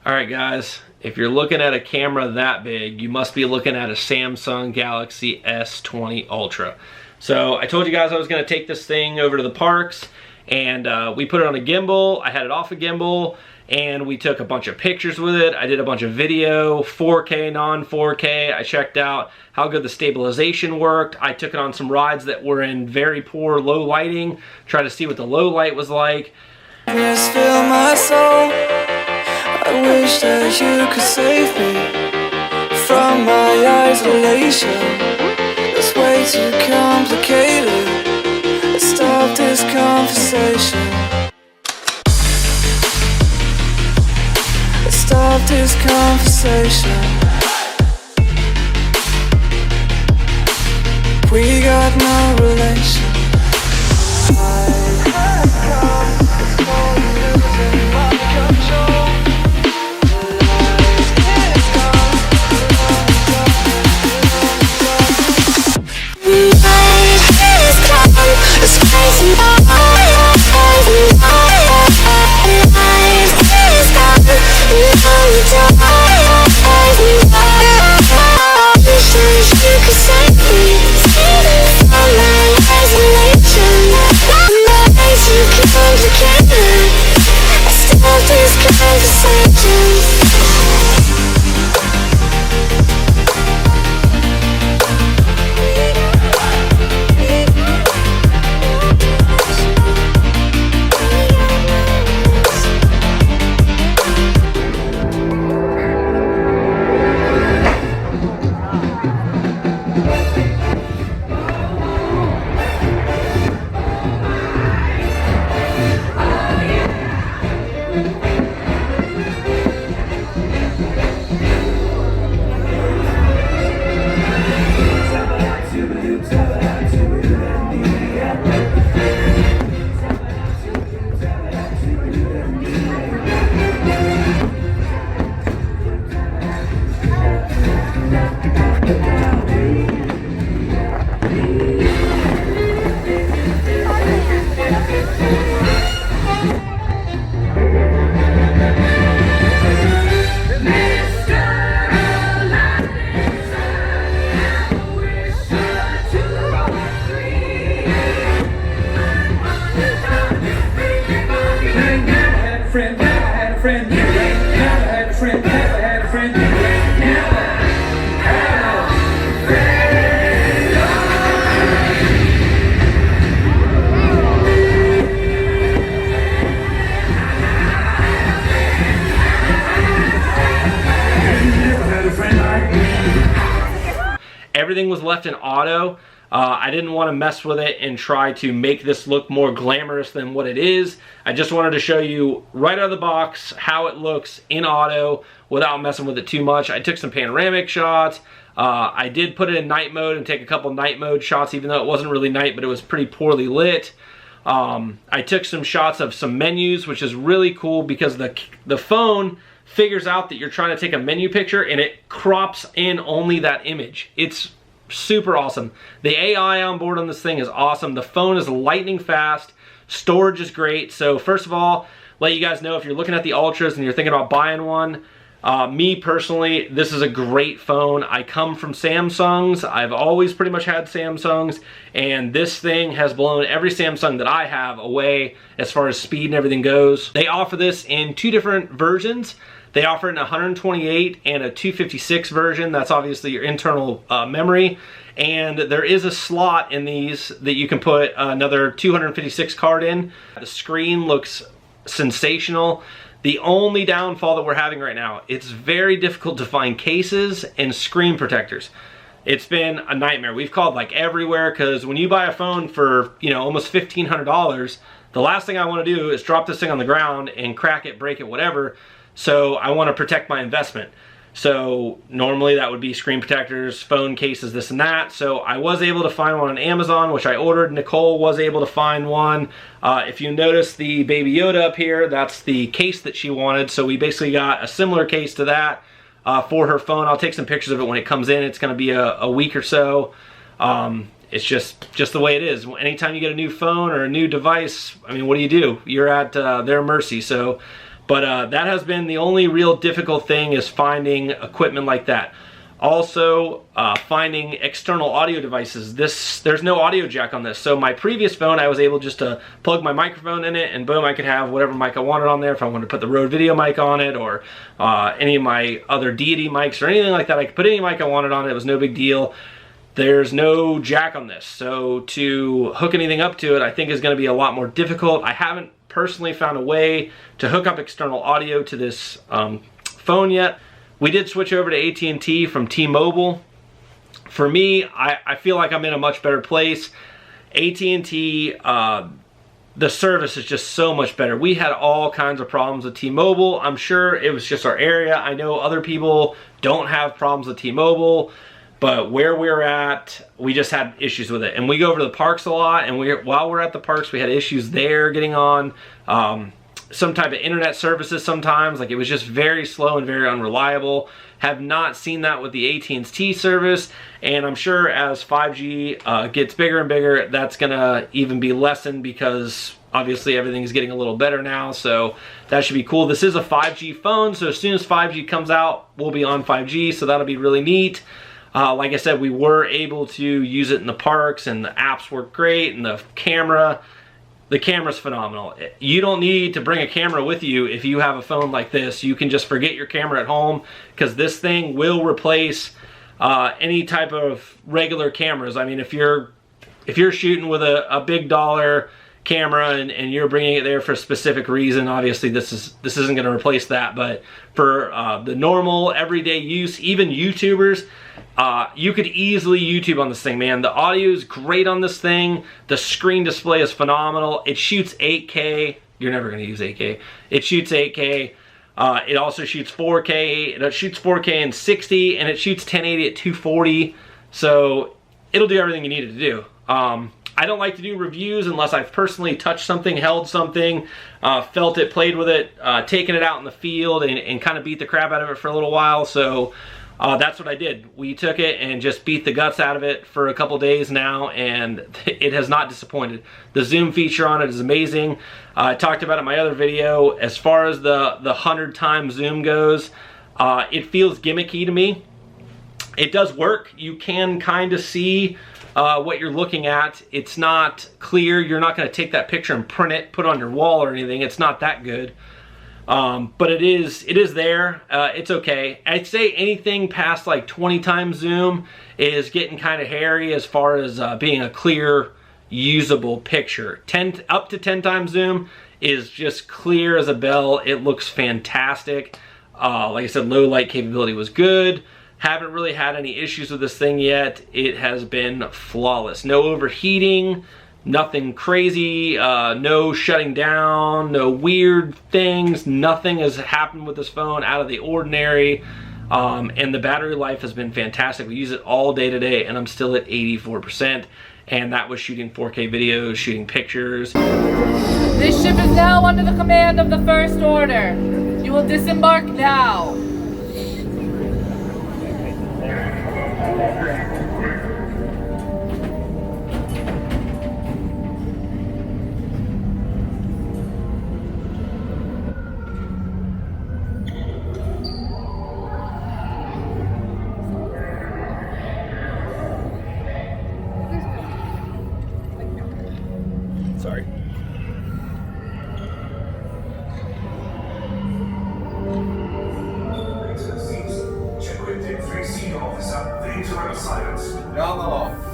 Alright guys, if you're looking at a camera that big, you must be looking at a Samsung Galaxy S20 Ultra. So I told you guys I was going to take this thing over to the parks, and we put it on a gimbal. I had it off a gimbal, and we took a bunch of pictures with it. I did a bunch of video, 4K, non-4K. I checked out how good the stabilization worked. I took it on some rides that were in very poor low lighting, tried to see what the low light was like. Please fill my soul. I wish that you could save me from my isolation. It's way too complicated. Let's stop this conversation. Let's stop this conversation. We got no relation. Everything was left in auto. I didn't want to mess with it and try to make this look more glamorous than what it is. I just wanted to show you right out of the box how it looks in auto without messing with it too much. I took some panoramic shots. I did put it in night mode and take a couple night mode shots, even though it wasn't really night, but it was pretty poorly lit. I took some shots of some menus, which is really cool because the phone figures out that you're trying to take a menu picture and it crops in only that image. It's super awesome. The AI on board on this thing is awesome. The phone is lightning fast. Storage is great. So first of all, let you guys know if you're looking at the Ultras and you're thinking about buying one, me personally, this is a great phone. I come from Samsungs. I've always pretty much had Samsungs, and this thing has blown every Samsung that I have away as far as speed and everything goes. They offer this in two different versions. They offer it in a 128 and a 256 version. That's obviously your internal memory. And there is a slot in these that you can put another 256 card in. The screen looks sensational. The only downfall that we're having right now, it's very difficult to find cases and screen protectors. It's been a nightmare. We've called like everywhere because when you buy a phone for, you know, almost $1,500, the last thing I want to do is drop this thing on the ground and crack it, break it, whatever. So I want to protect my investment. So normally that would be screen protectors, phone cases, this and that. So I was able to find one on Amazon, which I ordered. Nicole was able to find one. If you notice the Baby Yoda up here, that's the case that she wanted. So we basically got a similar case to that for her phone. I'll take some pictures of it when it comes in. It's going to be a week or so. It's just the way it is. Anytime you get a new phone or a new device, I mean, what do? You're at their mercy. So But that has been the only real difficult thing, is finding equipment like that. Also, finding external audio devices. There's no audio jack on this. So my previous phone, I was able just to plug my microphone in it, and boom, I could have whatever mic I wanted on there. If I wanted to put the Rode video mic on it, or any of my other Deity mics or anything like that, I could put any mic I wanted on it. It was no big deal. There's no jack on this. So to hook anything up to it, I think is going to be a lot more difficult. I haven't personally found a way to hook up external audio to this phone yet. We did switch over to AT&T from T-Mobile. For me, I feel like I'm in a much better place. AT&T, the service is just so much better. We had all kinds of problems with T-Mobile. I'm sure it was just our area. I know other people don't have problems with T-Mobile, but where we're at, we just had issues with it. And we go over to the parks a lot, and while we're at the parks, we had issues there getting on. Some type of internet services sometimes, like it was just very slow and very unreliable. Have not seen that with the AT&T service, and I'm sure as 5G gets bigger and bigger, that's gonna even be lessened, because obviously everything is getting a little better now, so that should be cool. This is a 5G phone, so as soon as 5G comes out, we'll be on 5G, so that'll be really neat. Like I said, we were able to use it in the parks, and the apps work great, and the camera's phenomenal. You don't need to bring a camera with you if you have a phone like this. You can just forget your camera at home, because this thing will replace any type of regular cameras. I mean, if you're shooting with a big dollar camera and you're bringing it there for a specific reason, obviously this isn't going to replace that. But for the normal everyday use, even YouTubers, you could easily YouTube on this thing, man. The audio is great on this thing. The screen display is phenomenal. It shoots 8K. You're never going to use 8K. It shoots 8K. It also shoots 4K. It shoots 4K in 60, and it shoots 1080 at 240. So it'll do everything you need it to do. I don't like to do reviews unless I've personally touched something, held something, felt it, played with it, taken it out in the field, and kind of beat the crap out of it for a little while. So that's what I did. We took it and just beat the guts out of it for a couple days now, and it has not disappointed. The zoom feature on it is amazing. I talked about it in my other video. As far as the 100x zoom goes, it feels gimmicky to me. It does work. You can kind of see what you're looking at. It's not clear. You're not going to take that picture and print it, put it on your wall or anything. It's not that good. But it is there. It's okay. I'd say anything past like 20x zoom is getting kind of hairy as far as being a clear, usable picture. Up to 10x zoom is just clear as a bell. It looks fantastic. Like I said, low light capability was good. Haven't really had any issues with this thing yet. It has been flawless. No overheating. Nothing crazy, no shutting down, no weird things. Nothing has happened with this phone out of the ordinary. And the battery life has been fantastic. We use it all day today, and I'm still at 84%. And that was shooting 4K videos, shooting pictures. This ship is now under the command of the First Order. You will disembark now. Sorry. Check with 3C officer. The silence. Down the hall.